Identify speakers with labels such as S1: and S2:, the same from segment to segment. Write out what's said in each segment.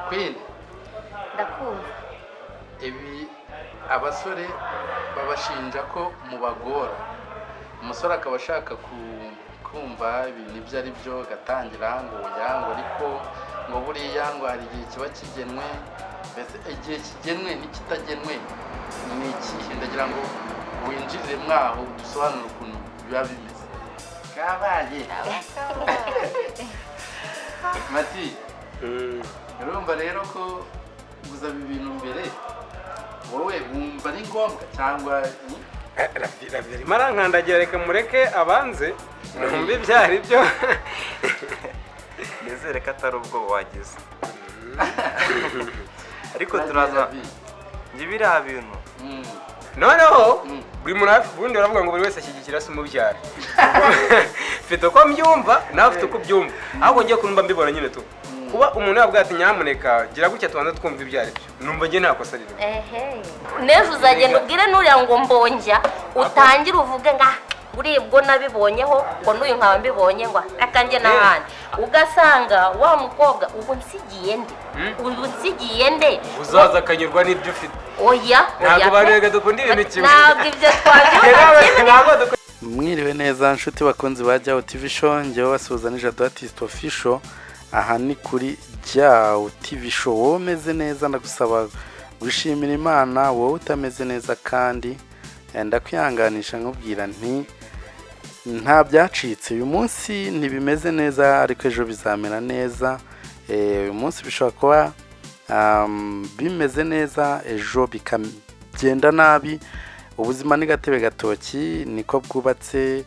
S1: Queen
S2: ndakumva.
S1: ibi abasore babashinja ko mubagora, umusore akaba ashaka kumva ibintu ibyo ari byo gatangira ngo yango ariko ngo buriya ngo hari igihe kiba kigenwe, mbese igihe kigenwe n'ikitagenwe ni ikihe? Ndagira ngo winjirire mwaho dusobanure ukuntu biba bimeze. Kabaye Mati, urumva rero ko guza ibintu mbere wowe wumva ari ngombwa cyangwa
S3: Ravin marankandagira, reka mureke abanze numva ibyari byo.
S4: Nizere ko atari ubwo wagize. Ariko turaza biriya bintu
S3: noneho buri muntu bundi baravuga ngo buri wese ashyigikira se umubyara. Mfite uko mbyumva nawe ufite uko ubyumva, ahubwo ngiye kumva mbibona nyine tu kuba umuntu yavuga ati nyamuneka gira gutya tubanza twumva ibyari byo, numva ngiye nta kosa ririmo.
S2: Nejo uzagenda ubwire nuriya ngo mbonjya utangire uvuge nga uribwo nabibonyeho ngo n'uyu nkaba mbibonye ngo akanjye n'ahandi, ugasanga wa mukobwa ubu nsigiye nde
S3: uzaza akanyurwa n'ibyo ufite.
S2: Oya
S3: ntabwo barega dukunda ibintu kimwe,
S2: ntabwo ibyo twabyumva.
S1: Mwiriwe neza nshuti bakunzi bajyaho TV show, ngewe basuhuza ni Jado Artist Official. Aha ni kuri Jyaho TV show. Wowe umeze neza ndagusaba gushimira Imana, wowe utameze neza kandi ndakwihanganisha nkubwira nti nta byacitse. Uyu munsi ntibimeze neza ariko ejo bizamera neza. Uyu munsi bishobora kuba bimeze neza, ejo bikagenda nabi. Ubuzima ni gatebe gatoki, niko bwubatse,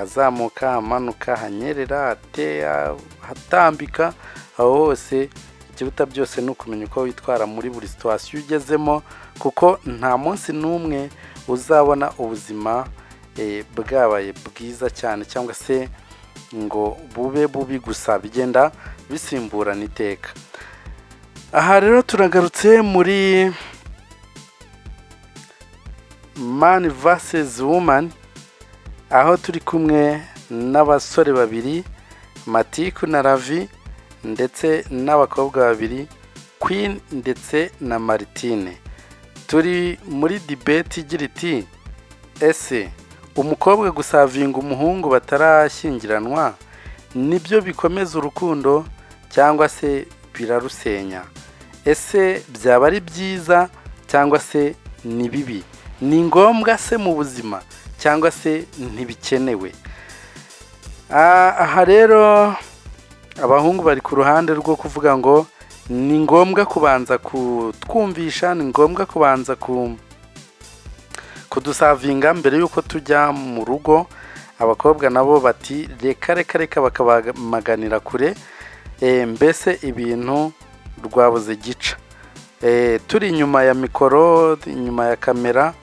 S1: azamuka amanuka, hanyerera, ateya, hatambika, aho hose. Ikiruta byose ni ukumenya uko witwara muri buri situation ugezemo, kuko nta munsi n'umwe uzabona ubuzima bwabaye bwiza cyane cyangwa se ngo bube bubi gusa, bigenda bisimburana iteka. Aha rero turagarutse muri Man vs Woman, aho turi kumwe n'abasore babiri, Matiku na Ravin, ndetse n'abakobwa babiri, Queen ndetse na Martine. Turi muri debate igira iti ese umukobwa gusavinga umuhungu batarashyingiranwa nibyo bikomeza urukundo cyangwa se birarusenya? Ese byaba ari byiza cyangwa se ni bibi? Ni ngombwa se mu buzima cyangwa se ntibikenewe? Aha rero abahungu bari ku ruhande rwo kuvuga ngo ni ngombwa kubanza kutwumvisha, ni ngombwa kubanza kudusavinga mbere yuko tujya mu rugo. Abakobwa nabo bati reka bakabamaganira kure, mbese ibintu rwabuze gica. Turi inyuma ya mikoro, inyuma ya kamera,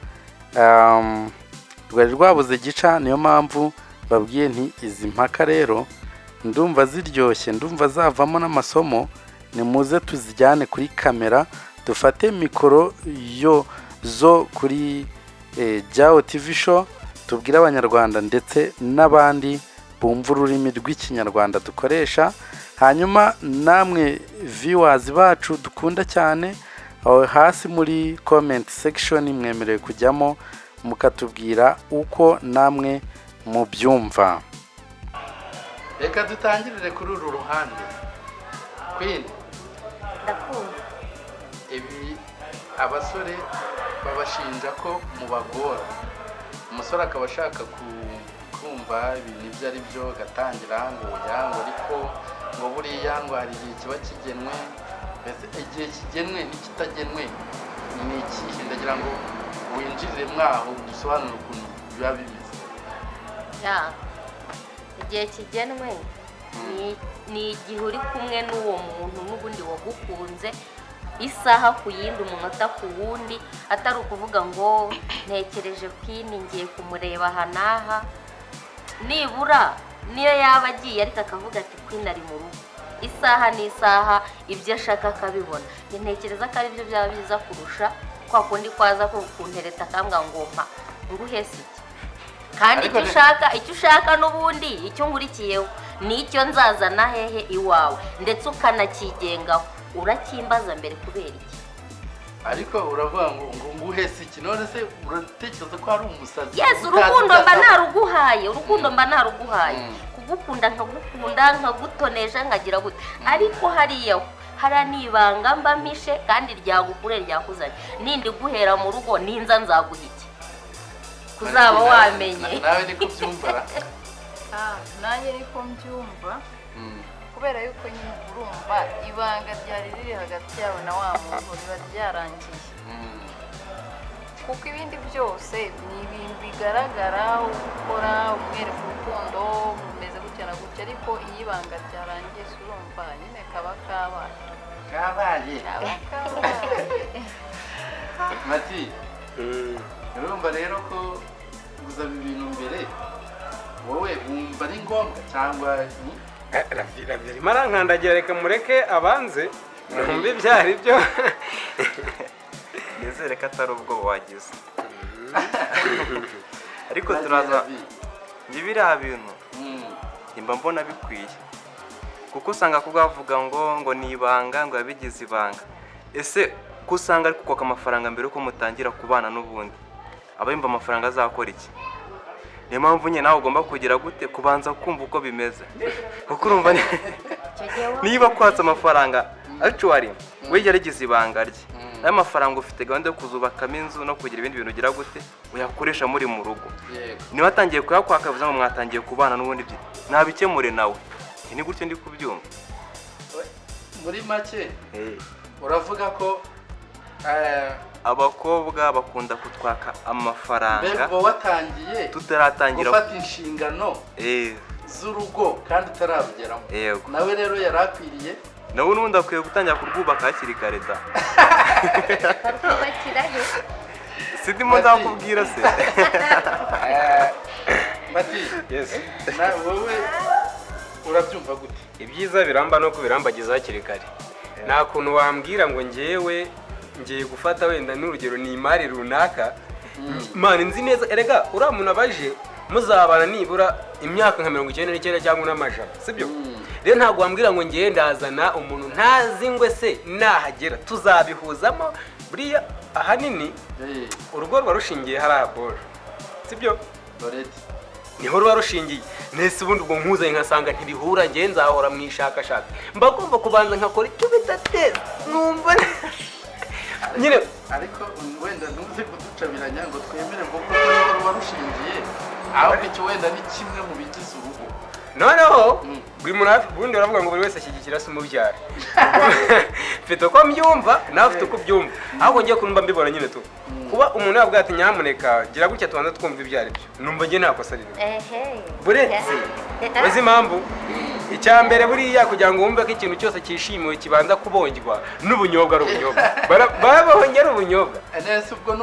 S1: rwari rwabuze gica. Niyo mpamvu babwiye nti izi mpaka rero ndumva ziryoshye, ndumva zavamo n'amasomo. Nimuze tuzijyane kuri kamera, dufate mikoro zo kuri Jyaho TV show, tubwire abanyarwanda ndetse n'abandi bumva ururimi rw'ikinyarwanda dukoresha. Hanyuma namwe viewers bacu dukunda cyane, hasi muri comment section mwemerewe kujyamo mukatubwira uko namwe mubyumva. Reka dutangirire kuri uru ruhande. Queen,
S2: ndakumva.
S1: ibi abasore babashinja ko mubagora, umusore akaba ashaka kumva ibintu ibyo ari byo gatangira ngo yango ariko ngo buriya ngo hari igihe kiba kigenwe, mbese igihe kigenwe n'ikitagenwe ni ikihe? Ndagira ngo winjirire mwaho dusobanure ukuntu biba bimeze.
S2: Igihe kigenwe ni igihe uri kumwe n'uwo muntu n'ubundi wagukunze isaha ku yindi, umunota ku wundi, atari ukuvuga ngo ntekereje Queen ngiye kumureba aha n'aha. Nibura niyo yaba agiye ariko akavuga ati Queen ari mu rugo, isaha n'isaha ibyo ashaka akabibona. Ntekereza ko ari byo byaba biza kurusha kwa kundi kwaza kuntereta akambwa ngo mpa nguhese iki, kandi icyo ushaka n'ubundi icyo ngurikiyeho nicyo nzazana hehe iwawe, ndetse ukanakigengaho urakimbaza mbere kubera iki?
S1: ariko uravuga ngo nguhese iki none se uratekereza ko hari umusazi?
S2: Yes, urukundo mba naruguhaye kugukunda nkagutonesha nkagira gute, ariko hariya haranibanga mba mpishe kandi ryagukure ryakuzanye, nindi guhera mu rugo ninza nzaguha iki kuzaba wamenye.
S1: nawe niko byumva?
S5: nanjye niko mbyumva, kubera yuko nyine urumva ibanga ryari riri hagati yawe na wa muntu riba ryarangiye, kuko ibindi byose ni ibintu bigaragara ukora umwereka urukundo mumeze gutya na gutya, ariko iyo ibanga ryarangiye urumva nyine kaba kabaye.
S1: Mati, urumva rero ko guzaba ibintu mbere wowe wumva ari ngombwa cyangwa
S3: Ravin marankandagira, reka mureke abanze numva ibyo ari byo.
S4: nizere ko atari ubwo wagize. ariko turaza njye biriya bintu nimba mbona bikwiye, kuko usanga ko bavuga ngo ni ibanga, ngo yabigize ibanga. Ese ko usanga ari kukwaka amafaranga mbere yuko mutangira kubana n'ubundi, aba yumva amafaranga azakora iki? Niyo mpamvu nyine nawe ugomba kugira gute kubanza kumva uko bimeze, kuko urumva niba kwatsa amafaranga actually we yarigize ibanga rye, ayo mafaranga ufite gahunda yo kuzubakamo inzu no kugira ibindi bintu ugira gute uyakoresha muri mu rugo. Niba atangiye kuyakwaka bivuze ngo mwatangiye kubana n'ubundi bye nabikemure nawe. Ni gutyo ndi kubyumva.
S1: muri make uravuga ko
S4: abakobwa bakunda kutwaka amafaranga
S1: mbere watangiye
S4: tutaratangira
S1: gufata inshingano z'urugo kandi utararugeramo.
S4: nawe
S1: rero yarakwiriye
S4: nawe n'ubundi akwiye gutangira kurwubaka hakiri kare da. Sidimo ndakubwira se.
S1: Mati, wowe urabyumva gute?
S3: Ibyiza biramba no kubirambagiza hakiri kare. Nta kuntu wambwira ngo ngiye gufata wenda n'urugero ni imari runaka, mani nzi neza erega uriya muntu abaje muzabana nibura imyaka nka 99 cyangwa n'amajana, sibyo? Rero ntabwo wambwira ngo ngiye ndazana umuntu ntazi ngwe se nahagera tuzabihuzamo. Buriya ahanini urugo rwarushingiye hariya boro, sibyo? niho ruba rushingiye. Nese ubundi ubwo nkuzanye nkasanga ntibihura, ngiye nzahora mwishakashaka, mbagomba kubanza nkakora icyo bidateza numva nyine.
S1: Ariko wenda ntuze kuducabiranya ngo twemere ngo kuko ruba rushingiye, ahubwo icyo wenda ni kimwe mu bigize urugo.
S3: Noneho buri muntu bundi uravuga ngo buri wese ashyigikira se umubyara. Mfite uko mbyumva nawe ufite uko byumva, ahubwo ngiye kumva mbibona nyine tu kuba umuntu yavuga ati nyamuneka gira gutya tubanza twumva ibyo ari byo, numva ngiye nakosa rero. Buretse uzi impamvu icya mbere buriya kugira ngo wumve ko ikintu cyose cyishimiwe kibanza kubonjwa n'ubunyobwa ari ubunyobwa. Barabonye ari ubunyobwa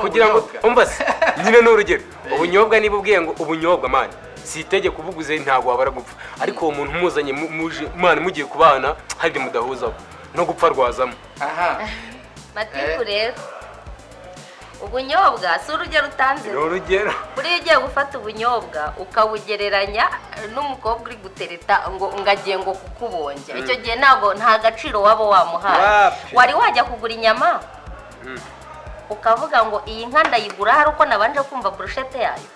S3: kugira ngo umva se nyine n'urugero ubunyobwa niba ubwiye ngo ubunyobwa mani si itegeko ubuguze ntabwo wabara gupfa, ariko uwo muntu umuzanye mwana mugiye kubana hari mudahuzaho no gupfa rwazamo.
S2: Matiku rero ubunyobwa si urugero utanze.
S3: Urugero
S2: buriya ugiye gufata ubunyobwa ukabugereranya n'umukobwa uri gutereta ngo ngagiye ngo kukubonjya, icyo gihe nta gaciro waba wamuhaye. Wari wajya kugura inyama ukavuga ngo iyi nka ndayigura hari uko nabanje kumva brushete yayo.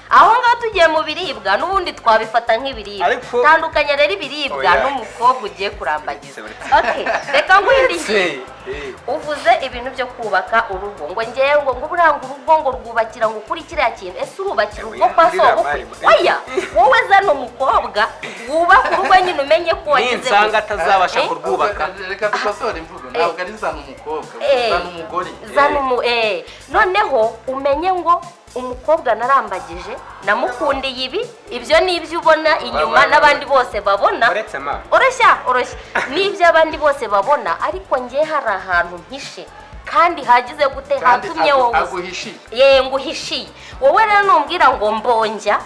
S2: Aho ngaho tugiye mu biribwa n'ubundi twabifata nk'ibiribwa. Tandukanya rero ibiribwa n'umukobwa ugiye kurambagiza. Okay, reka ngwindi. Uvuze ibintu byo kubaka urugo ngo ngiye ngo buranga urugo ngo rwubakira ngo kuri kiriya kintu. Ese urubakira urugo kwa sogokwe? Oya, wowe zano umukobwa wubaka urugo nyine umenye ko wagize
S3: insanga atazabasha kurwubaka.
S1: Reka dukosore imvugo, ntabwo ari zano umukobwa, zano umugore.
S2: Noneho umenye ngo umukobwa narambagije namukundiye ibi, ibyo nibyo ubona inyuma n'abandi bose babona. Oroshya nibyo abandi bose babona, ariko ngiye hari ahantu mpishe kandi hagize gute hatumye wowe nguhishiye. Wowe rero numbwira ngo mbonjya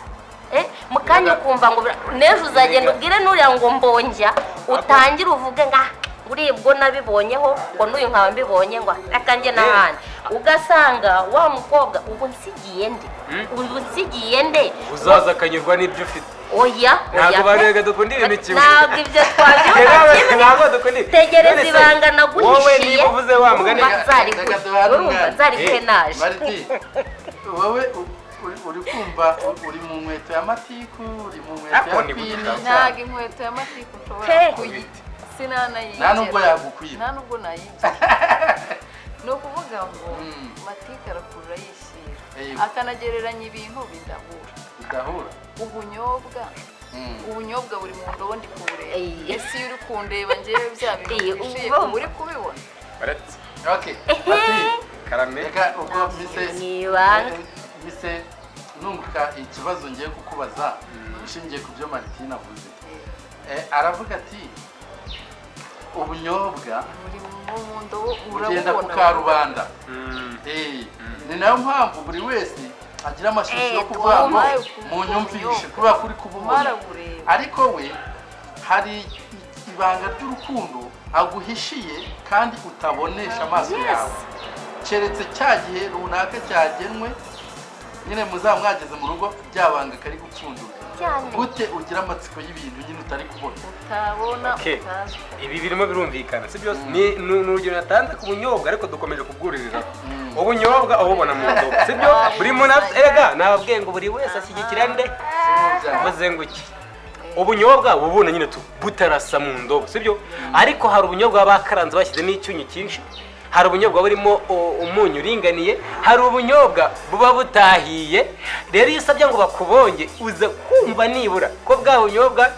S2: mukanya ukumva ngo nejo uzagenda ubwire nuriya ngo mbonjya, utangire uvuge nga uribwo nabibonyeho ngo n'uyu nkaba mbibonye ngo akanjye n'ahandi, ugasanga wa mukobwa ubu nsigiye nde uzaza akanyurwa n'ibyo ufite. oya
S3: ntabwo barega dukunda ibintu kimwe
S2: ntabwo ibyo twabyumva kimwe
S3: ntabwo dukunda
S2: tegereza ibanga naguhishiye
S3: wowe niba uvuze wa mugani
S2: urumva nzari kenaje
S1: Martine wowe uri kumva uri mu nkweto ya Matiku uri mu nkweto ya Pini
S5: ntabwo inkweto ya Matiku ushobora kuyita sinanayigera
S1: nta nubwo yagukwiba
S5: nta nubwo nayigira ni ukuvuga ngo Matiku arakurura yishyira akanagereranya ibintu bidahura ubunyobwa buri mu ndobo ndi kubureba ese iyo uri kundeba njyewe bya bintu bishiye uri kubibona
S1: okay Martine
S3: karame
S1: reka ubwo mise nunguka ikibazo ngiye kukubaza ushingiye ku byo Martine avuze aravuga ati ubunyobwa
S5: buri mu ndobo
S1: ugenda ku karubanda ni nayo mpamvu buri wese agira amashusho yo kuvuga ngo munyumvishe kubera kuri kububona ariko we hari ibanga ry'urukundo aguhishiye kandi utabonesha amaso yawe keretse cya gihe runaka cyagenwe nyine muzamwageze mu rugo byabanga kari gupfundura gute ugira amatsiko y'ibintu nyine utari kubona
S5: utabona utazi
S3: ibi birimo birumvikana si byose ni urugero natanze ku bunyobwa ariko dukomeje kubwuririra ubunyobwa ububona mu ndobo si byo buri muntu ega nababwiye ngo buri wese ashyigikira nde maze ngo iki ubunyobwa bubuna nyine butarasa mu ndobo si byo ariko hari ubunyobwa bakaranze bashyizemo icyunyu cyinshi hari ubunyobwa burimo umunyu uringaniye hari ubunyobwa buba butahiye rero iyo usabye ngo bakubonge uza kumva nibura ko bwa bunyobwa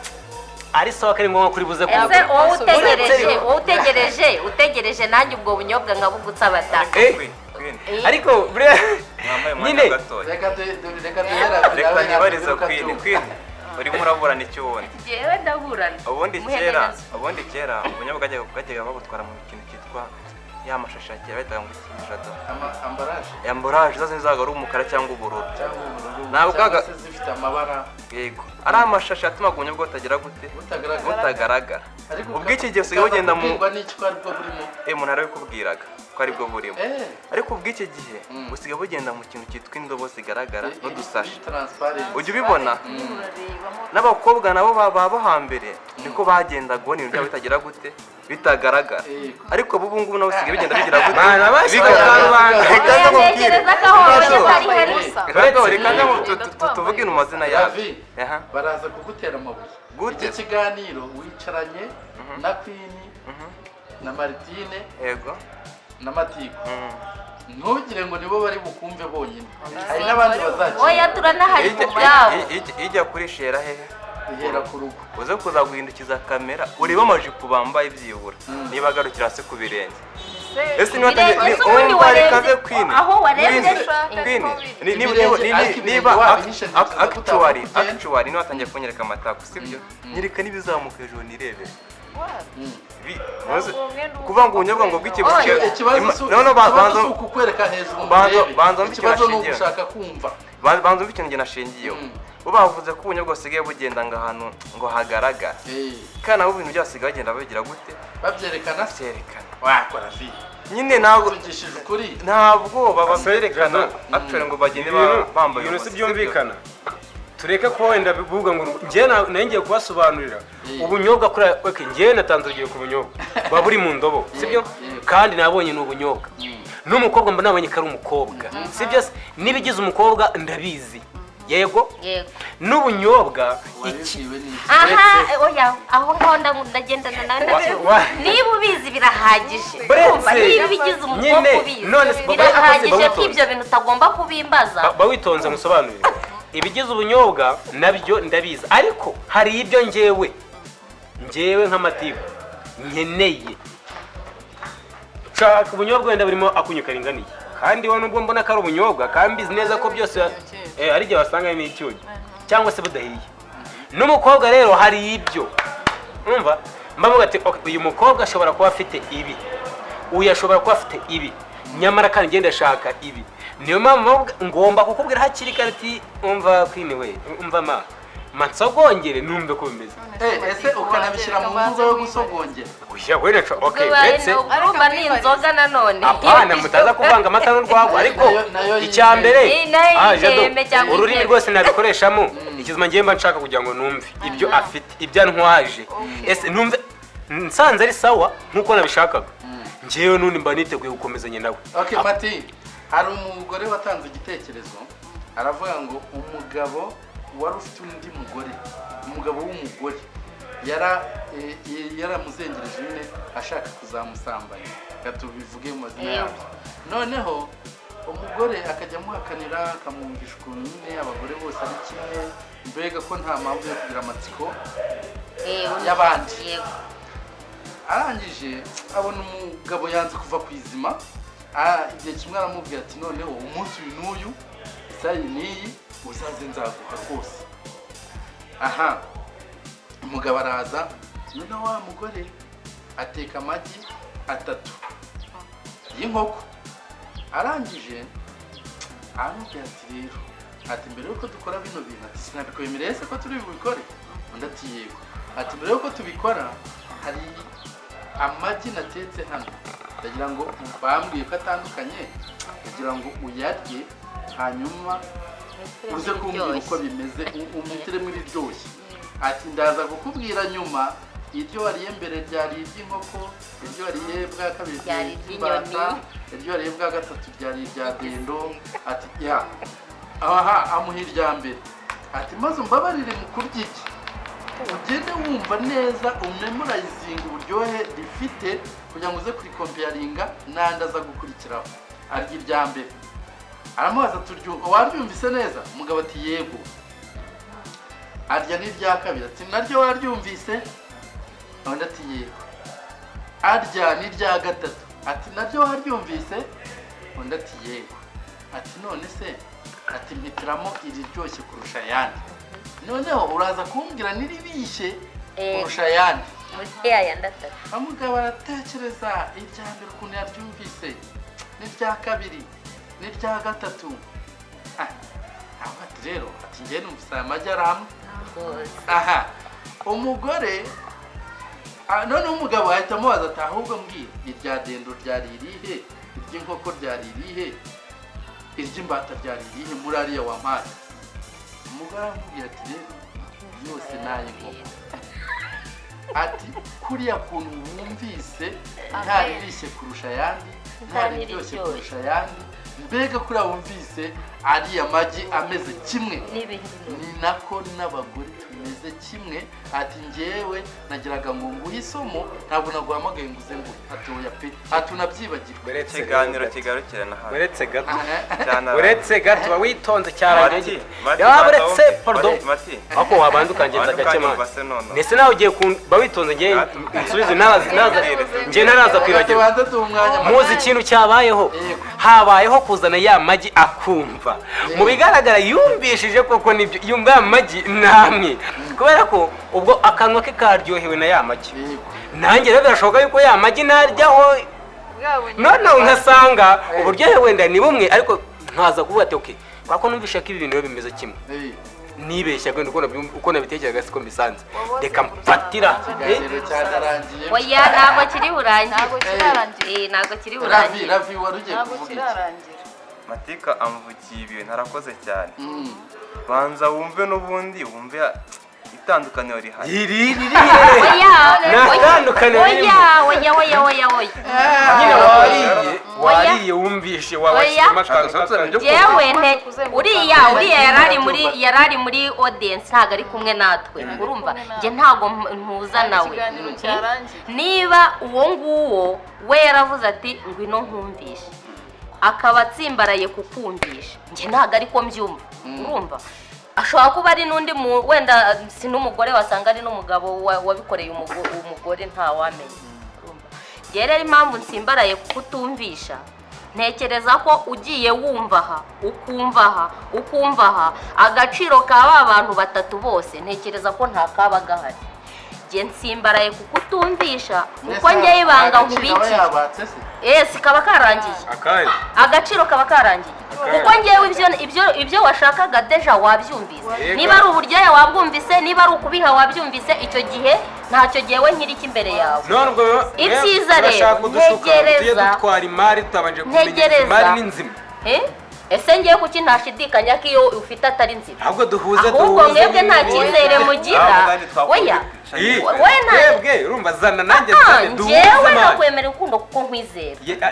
S3: ari sawa kari ngombwa kuri buze
S2: ese utegereje nanjye ubwo bunyobwa nkabugutsa bataka
S3: ariko nyine
S4: reka nibariza kwini urimo uraburana icyo ubundi
S2: jewe ndaburana
S4: ubundi kera ubunyobwa bwajyaga babutwara mu kintu cyitwa ya mashashi yagiye bahitaga ngo ikijado ambaraje zazo zaga ari umukara cyangwa ubururu ntabwo
S1: zifite amabara
S4: yego ari amashashi atuma ubunyobwa butagira gute butagaragara ubwo iki gihe usigaye ugenda mu umuntu arabikubwiraga ko aribwo burimo ariko ubwo iki gihe usigaye bugenda mu kintu cyitwa indobo zigaragara n'udusashi ujya ubibona n'abakobwa nabo baba hambere niko bagendaga ubona ibintu byabo bitagira gute bitagaragara ariko ubu ngubu nawe usigaye bigenda bigira gute tuvuge ino mazina yawe
S1: baraza kugutera amabuye iki kiganiro wicaranye na Queen na Martine
S4: yego
S1: na Matiku ntugire ngo nibo bari bukumve bonyine hari n'abandi bazakira
S2: oya turanahari ku byabo
S4: ijya kuri shera hehe
S1: ihera ku rugo
S4: uze kuza guhindukiza kamera ureba amajipo bambaye byibura niba agarukira hase ku birenge ese niba ikaze Queen
S2: aho warebye
S4: niba actually niba atangiye kunyereka amataku sibyo nyereka n'ibizamuka hejuru nirebere kuvuga ngo ubunyobwa ngo bw'ikibuke
S1: ikibazo si ukukwereka hejuru
S4: banza
S1: ikibazo ni ugushaka kumva
S4: banza umva ikintu njye nashingiyeho bo bavuze ko ubunyobwa busigaye bugenda ngo ahantu ngo hagaragara kandi nabo ibintu byasigaye bagenda babigira gute
S1: babyerekana
S3: wakora vi
S4: nyine ntabwo
S1: urugishije ukuri
S4: ntabwo babyerekana actually ngo bagende bambaye
S3: ibintu si byumvikana tureke ko wenda bivuga ngo njye ngiye kubasobanurira ubunyobwa kuri njye natanze urugero ku bunyobwa buba buri mu ndobo sibyo kandi nabonye ni ubunyobwa n'umukobwa mba nabonye ko ari umukobwa sibyo n'ibigize umukobwa ndabizi yego n'ubunyobwa iki
S2: oya aho ngaho ndagendana nawe niba ubizi birahagije niba bigize umukobwa ubizi birahagije ko ibyo bintu utagomba kubimbaza
S3: bawitonze musobanurire ibigize ubunyobwa nabyo ndabizi ariko hari ibyo njyewe nka Matiku nkeneye nshaka ubunyobwa wenda burimo akunyu karinganiye kandi wowe nubwo mbona ko ari ubunyobwa kandi mbizi neza ko byose ari igihe wasanga harimo icyunyu cyangwa se budahiye n'umukobwa rero hari ibyo urumva mbavuga ati uyu mukobwa ashobora kuba afite ibi uyu ashobora kuba afite ibi nyamara kandi ngenda ashaka ibi niyo mpamvu ngomba kukubwira hakiri kare ati umva Queen we umva nsogongere numve ko bimeze
S1: ese ukanabishyira mu mvugo yo gusogongera
S3: oya wenda okay ndetse
S2: urumva ni inzoga nanone
S3: apana mutaza kuvanga amata n'urwagwa ariko icya mbere ururimi rwose nabikoreshamo ikizima ngiye mba nshaka kugira ngo numve ibyo afite ibyo antwaje ese numve nsanze ari sawa nkuko nabishakaga ngewe nundi mba niteguye gukomezanya nawe.
S1: Okay Mati, hari umugore watanze igitekerezo aravuga ngo umugabo wari ufite undi mugore, umugabo w'umugore yaramuzengereje nyine ashaka kuzamusambanya gatubivuge mu mazina yabo, noneho umugore akajya amuhakanira akamwumvisha ukuntu nyine abagore bose ari kimwe, mbega ko nta mpamvu yo kugira amatsiko y'abandi. Arangije abona umugabo yanze kuva ku izima, igihe kimwe aramubwira ati noneho umunsi uyu n'uyu isaha n'iyi uzaze nzaguha rwose. Aha umugabo araza noneho wa mugore ateka amagi 3 y'inkoko, arangije aramubwira ati rero ati mbere yuko dukora bino bintu ati sinabikwemereye se ko turi bubikore, undi ati yego, ati mbere yuko tubikora hari amagi natetse hano ndagira ngo bambwiye ko atandukanye kugira ngo uyarye hanyuma uze kumbwira uko bimeze umutere muri ryoshye. Ati ndaza kukubwira nyuma iryo wariye mbere ryari iry'inkoko, iryo wariye bwa kabiri ryari iry'imbata, iryo wariye bwa gatatu ryari irya dendo. Ati ya aha amuha irya mbere, ati maze umbabarire mu kurya iki ugende wumva neza umemorizinga uburyohe rifite kugira ngo uze kurikompeyaringa nandaza gukurikiraho. Arya irya mbere aramubaza turyumva waryumvise neza, umugabo ati yego. Arya n'irya kabiri ati naryo waryumvise, undi ati yego. Arya n'irya gatatu ati naryo waryumvise, undi ati yego. Ati none se ati mpitiramo iriryoshye kurusha ayandi, noneho uraza kumbwira niribishe kurusha ayandi. Umugabo aratekereza irya mbere ukuntu yaryumvise n'irya kabiri n'irya gatatu. Ati rero ati ngiye numvise aya magi ari amwe. Aha umugore none umugabo ahita amubaza ati ahubwo mbwira irya dendo ryari irihe, iry'inkoko ryari irihe, iry'imbata ryari irihe muri ariya wampaye. Umugore aramubwira ati rero yose nay'inkoko. Ati kuriya kuntu wumvise ntaribishye kurusha ayandi, ntaribyoshye kurusha ayandi, mbega kuriya wumvise ariya magi ameze kimwe ni nako n'abagore tumeze kimwe. Ati njyewe nagiraga ngo nguhe isomo ntabwo naguhamagaye ngo uze ngo atoya pe ati unabyibagirwe.
S4: Ikiganiro kigarukirana hano
S3: uretse gato ba witonze cyane yaba uretse pardon ako wabanza ukangenza gake mwana nese nawe ugiye ba witonze ngiye nsubize naza ngiye naraza kwibagirwa muzi ikintu cyabayeho habayeho kuzana ya magi akumva mu bigaragara yumvishije koko nibyo yumva amagi namwe kubera ko ubwo akanwa ke karyohewe na ya magi nanjye rero birashoboka yuko ya magi naryaho none nkasanga uburyohe wenda ni bumwe ariko nkaza kuvuga ati okay kwako numvisha ko ibintu bimeze kimwe nibeshya gwe uko nabitekereza siko misanze reka mfatira
S2: oya ntabwo kiri burangiye ntabwo kiri burangiye
S1: Ravin warugiye kuvuga
S4: Matika amvugiye ibintu arakoze cyane banza wumve n'ubundi wumve itandukaniro rihari
S2: oya
S3: nyine wariye wumvishe
S2: yewe uriya yarari muri audience ntabwo ari kumwe natwe urumva njye ntabwo ntuza nawe niba uwo nguwo we yaravuze ati ngwino nkumvishe akaba atsimbaraye kukumvisha njye ntabwo ariko mbyumva urumva ashobora kuba ari n'undi wenda si n'umugore wasanga ari n'umugabo wabikoreye umugore ntawamenya njye rero impamvu nsimbaraye kukutumvisha ntekereza ko ugiye wumva aha ukumva aha agaciro ka ba bantu batatu bose ntekereza ko nta kaba gahari njye nsimbaraye kuko utumvisha uko njye ibanga nkubikiye kaba karangiye agaciro kaba karangiye kuko njyewe ibyo washakaga deja wabyumvise niba ari uburyohe wabwumvise niba ari ukubiha wabyumvise icyo gihe ntacyo gihewe nk'iriki imbere yawe ibyiza rero ntegereza ese ngiye kuki ntashidikanya ko iyo ufite atari nzima ahubwo mwebwe nta cyizere mugira
S3: twebwe urumva zana nanjye
S2: njyewe nakwemera urukundo kuko nkwizera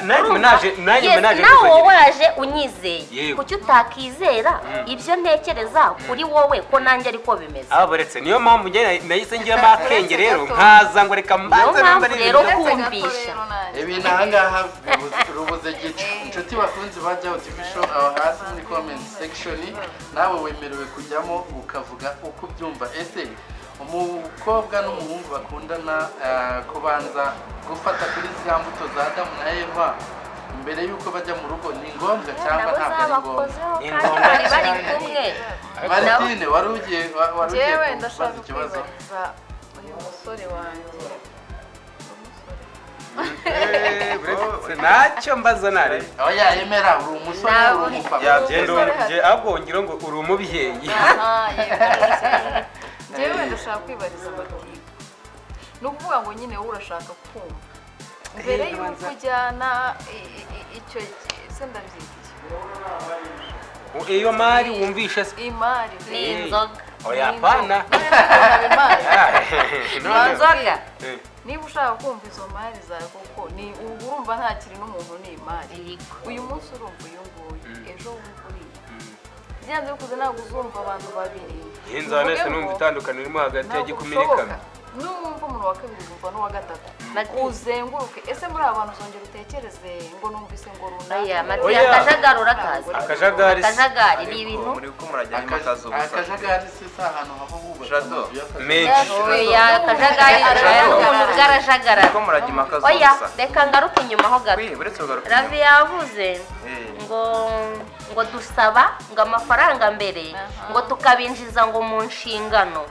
S2: nawe waje unyizeye kuki utakizera ibyo ntekereza kuri wowe ko nanjye ariko bimeze
S3: abaretse niyo mpamvu njye nahise ngiyemo akenge rero nkaza ngo reka mbanze
S2: rero kumvisha
S1: ibintu ahangaha rubuze gice inshuti bakunzi bajyaho tubisho aho hasi muri comment section nawe wemerewe kujyamo ukavuga uko ubyumva ese umukobwa n'umuhungu bakundana kubanza gufata kuri za mbuto za Adamu na Eva mbere yuko bajya mu rugo ni ngombwa cyangwa ntabwo ari ngombwa
S2: bari kumwe
S1: Martine wari ugiye
S5: ndashaka ikibazo uyu musore wanjye
S3: ntacyo mbaza nare
S1: oya yemera uri umusore uri umupapa
S3: yabyendonje ahubwo ngira ngo uri umubyeyi
S5: njyewe ndashaka kwibariza Matiku ni ukuvuga ngo nyine wowe urashaka kumva mbere y'uko ujyana icyo se ndabyita
S3: iyo mari wumvishe se
S5: imari
S2: ni inzoga
S3: oya apana
S2: inzoga
S5: niba ushaka kumva izo mari zawe kuko ni urumva nta kiri n'umuntu ni imari uyu munsi urumva uyu nguyu ejo wumva uriya byanze bikuze ntabwo uzumva abantu babiri
S3: inzara nese numva itandukaniro irimo hagati ya gikumirikana
S5: numva umuntu wa kabiri uzumva n'uwa gatatu uzenguruke ese muri aba bantu uzongera utekereze ngo numvise ngo runaka
S2: akajagari urakazi
S3: akajagari
S2: ni ibintu
S4: muri ko murajyana impaka z'ubusa
S1: akajagari si ahantu hava
S4: Jado
S3: menshi
S2: akajagari umuntu bwarajagara
S4: ko murajya impaka z'ubusa
S2: oya reka ngaruke inyuma ho gato Ravin yavuze ngo dusaba ngo amafaranga mbere ngo tukabinjiza ngo mu nshingano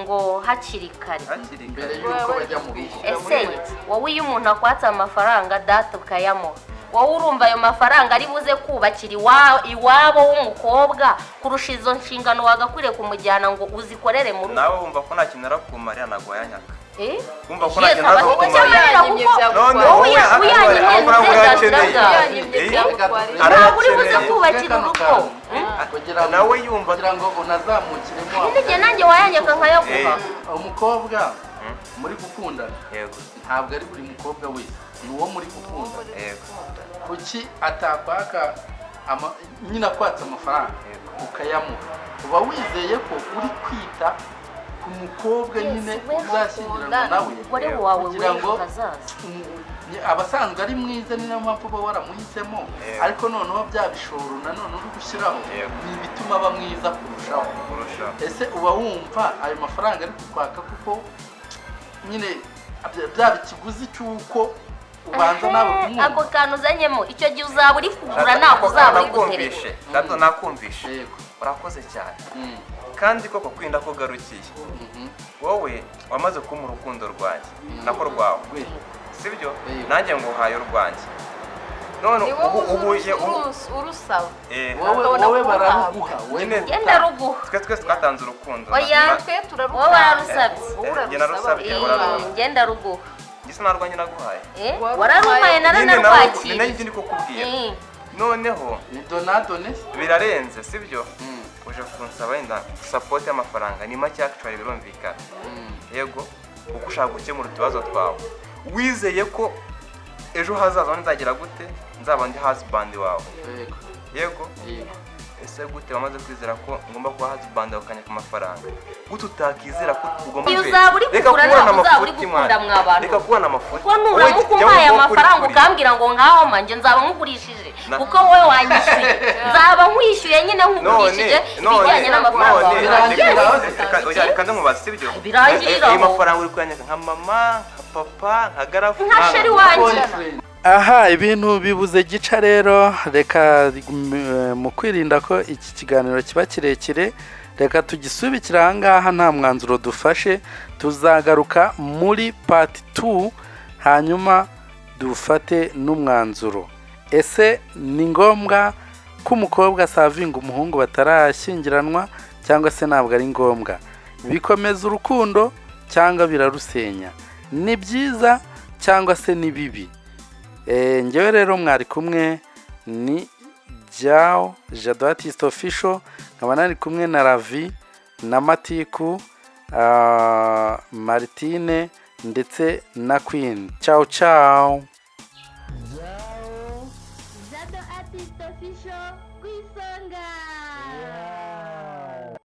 S2: ngo hakiri kare
S1: mbere yuko bajya mu rugo
S2: ese wowe iyo umuntu akwatse amafaranga data ukayamuha wowe urumva ayo mafaranga ari buze kubakira iwabo w'umukobwa kurusha izo nshingano wagakwiriye kumujyana ngo uzikorere mu rugo
S4: nawe wumva ko nta kintu arakumarira ntabwo yanyaka wumva ko
S2: yes
S4: nta kintu arakumarira
S2: ntabwo uri buze kubakira urugo
S4: nawe yumva
S1: kugira ngo unazamukiremo
S2: n'igihe nanjye wayanyaka nkayaguha
S1: umukobwa muri gukundana ntabwo ari buri mukobwa wese ni uwo muri gukunda kuki atakwaka nyine akwatse amafaranga ukayamuha uba wizeye ko uri kwita ku mukobwa nyine uzashyingirana nawe kugira ngo abasanzwe ari mwiza niyo mpamvu uba waramuhisemo ariko noneho bya bishoro nanone uri gushyiraho ni ibituma aba mwiza kurushaho ese uba wumva ayo mafaranga ari kukwaka kuko nyine byaba ikiguzi cy'uko ubanza nawe kumwumva
S2: ako kantu uzanyemo icyo gihe uzaba uri kugura ntabwo uzaba uri gutereka
S4: gato nakumvishe urakoze cyane kandi koko kwinda ko garukiye wowe wamaze kuma urukundo rwanjye nako rwawe sibyo nanjye nguhaye urwanjye none ubuje
S5: urusaba
S1: wowe bararuguha
S2: genda ruguha
S4: twe twatanze urukundo
S2: oya
S5: twe turaruguha
S2: wowe wararusabye genda ruguha
S4: gisa narwanye naguhaye
S2: wararumaye naranarwakira
S4: ni nayo ndi kukubwira noneho
S1: ni donadone
S4: birarenze sibyo uje kunsaba yenda support y'amafaranga ni make actually birumvikana yego uko ushaka gukemura utubazo twawe wizeye ko ejo hazaza nzagera gute nzaba ndi husband wawe yego ese gute wamaze kwizera ko ngomba kuba husband wawe kanya ku mafaranga gute utakizera ko ugomba
S2: reka kubona amafuti mwana
S4: reka kubona amafuti
S2: ko nuramuka umpaye amafaranga ukambwira ngo ngaho manje nzaba nkugurishije kuko wowe wanyishyuye nzaba nkwishyuye nyine nkugurishije bijyanye n'amafaranga
S4: reka ndamubaza sibyo
S2: birangirira
S4: ayo mafaranga uri kuyanyaka nka mama nka papa nka garafu
S2: nka sheri wanjye
S1: aha ibintu bibuze gica rero reka mu kwirinda ko iki kiganiro kiba kirekire reka tugisubikire aha ngaha nta mwanzuro dufashe, tuzagaruka muri part 2 hanyuma dufate n'umwanzuro. Ese ni ngombwa ko umukobwa asavinga umuhungu batarashyingiranwa cyangwa se ntabwo ari ngombwa? Bikomeza urukundo cyangwa birarusenya? Ni byiza cyangwa se ni bibi? Njyewe rero mwari kumwe ni Jao Jado Artist Official, nkaba nari kumwe na Ravin na Matiku, Martine ndetse na Queen. Ciao ciao.
S2: Jado Artist Official ku isonga.